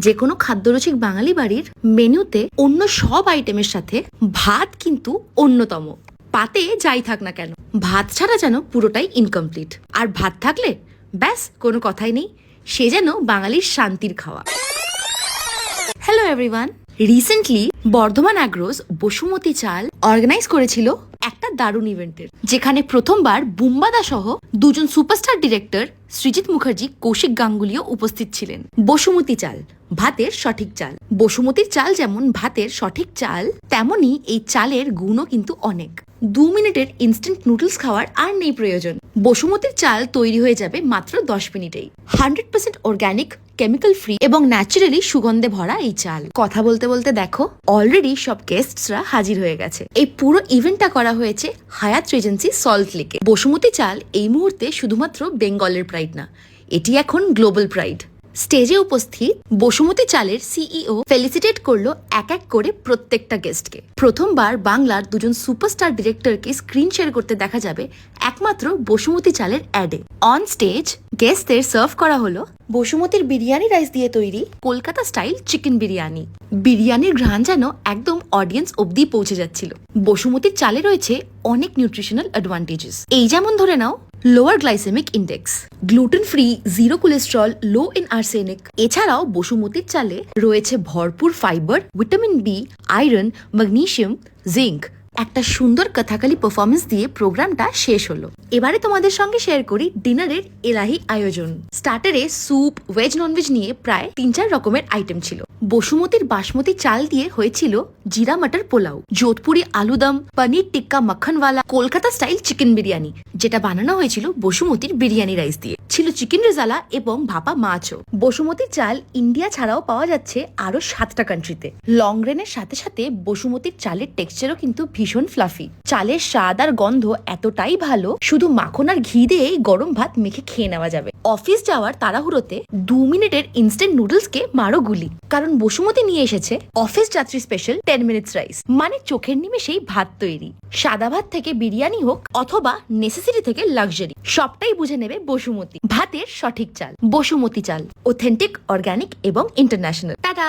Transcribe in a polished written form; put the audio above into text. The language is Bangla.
যে কোনো খাদ্যরসিক বাঙালি বাড়ির মেনুতে অন্য সব আইটেমের সাথে ভাত কিন্তু অন্যতম। পাতে যাই থাক না কেন, ভাত ছাড়া যেন পুরোটাই ইনকমপ্লিট। আর ভাত থাকলে ব্যাস কোনো কথাই নেই, সে যেন বাঙালির শান্তির খাওয়া। হ্যালো এভরিওয়ান, রিসেন্টলি বর্ধমান অ্যাগ্রোস বসুমতী চাল অর্গানাইজ করেছিল একটা দারুণ ইভেন্টের, যেখানে প্রথমবার বুম্বাদা সহ দুজন সুপারস্টার ডিরেক্টর সৃজিত মুখার্জি, কৌশিক গাঙ্গুলিও উপস্থিত ছিলেন। বসুমতী চাল, ভাতের সঠিক চাল। বসুমতীর চাল যেমন ভাতের সঠিক চাল, তেমনি এই চালের গুণও কিন্তু অনেক। 2 মিনিটের ইনস্ট্যান্ট নুডলস খাওয়ার আর নেই প্রয়োজন। বসুমতীর চাল তৈরি হয়ে যাবে মাত্র 10 মিনিটেই। 100% অর্গ্যানিক, কেমিক্যাল ফ্রি এবং ন্যাচারালি সুগন্ধে ভরা এই চাল। কথা বলতে বলতে দেখো অলরেডি সব গেস্টসরা হাজির হয়ে গেছে। এই পুরো ইভেন্টটা করা হয়েছে হায়াত রিজেন্সি সল্ট লেকে। বসুমতী চাল এই মুহূর্তে শুধুমাত্র বেঙ্গলের প্রাইড না, এটি এখন গ্লোবাল প্রাইড। স্টেজে উপস্থিত বসুমতী চালের সিইও ফেলিসিটেট করলো এক এক করে প্রত্যেকটা গেস্টকে। প্রথমবার বাংলার দুজন সুপারস্টার ডিরেক্টরকে স্ক্রিন শেয়ার করতে দেখা যাবে একমাত্র বসুমতী চালের অ্যাডে। অন স্টেজ গেস্টদের সার্ভ করা হলো বসুমতীর বিরিয়ানি রাইস দিয়ে তৈরি কলকাতা স্টাইল চিকেন বিরিয়ানি। বিরিয়ানির ঘ্রাণ যেন একদম অডিয়েন্স অব্দি পৌঁছে যাচ্ছিল। বসুমতীর চালে রয়েছে অনেক নিউট্রিশনাল অ্যাডভান্টেজেস, এই যেমন ধরে নাও lower glycemic index, gluten free, zero cholesterol, low in arsenic. এছাড়াও বসুমতীর চালে রয়েছে ভরপুর fibre, vitamin B, iron, magnesium, zinc. একটা সুন্দর কথাকালি পারফরমেন্স দিয়ে প্রোগ্রামটা শেষ হলো। এবারে তোমাদের সঙ্গে শেয়ার করি ডিনারের এলাহি আয়োজন। স্টার্টারে স্যুপ, ভেজ ননভেজ নিয়ে প্রায় 3-4 রকমের আইটেম ছিল। বসুমতীর বাসমতি চাল দিয়ে হয়েছিল জিরা মটর পোলাও, যোধপুরি আলুদম, পনির টিক্কা মাখনওয়ালা, কলকাতা স্টাইল চিকেন বিরিয়ানি, যেটা বানানো হয়েছিল বসুমতীর বিরিয়ানি রাইস দিয়ে। ছিল চিকেন রেজালা এবং ভাপা মাছও। বসুমতীর চাল ইন্ডিয়া ছাড়াও পাওয়া যাচ্ছে আরো 7টা কান্ট্রিতে। লং রেনের সাথে সাথে বসুমতীর চালের টেক্সচারও কিন্তু ভীষণ ফ্লাফি। চালের স্বাদ আর গন্ধ এতটাই ভালো, শুধু মাখন আর ঘি দিয়েই গরম ভাত মেখে খেয়ে নেওয়া যাবে। অফিস যাওয়ার তাড়াহুড়োতে 2 মিনিটের ইনস্ট্যান্ট নুডলসকে মারো গুলি, কারণ বসুমতী নিয়ে এসেছে অফিস যাত্রী স্পেশাল 10 মিনিটস রাইস, মানে চোখের নিমেষেই ভাত তৈরি। সাদা ভাত থেকে বিরিয়ানি হোক অথবা নেসেসিটি থেকে লাক্সারি, সবটাই বুঝে নেবে বসুমতী। ভাতের সঠিক চাল, বসুমতী চাল, অথেন্টিক, অর্গ্যানিক এবং ইন্টারন্যাশনাল। টাটা।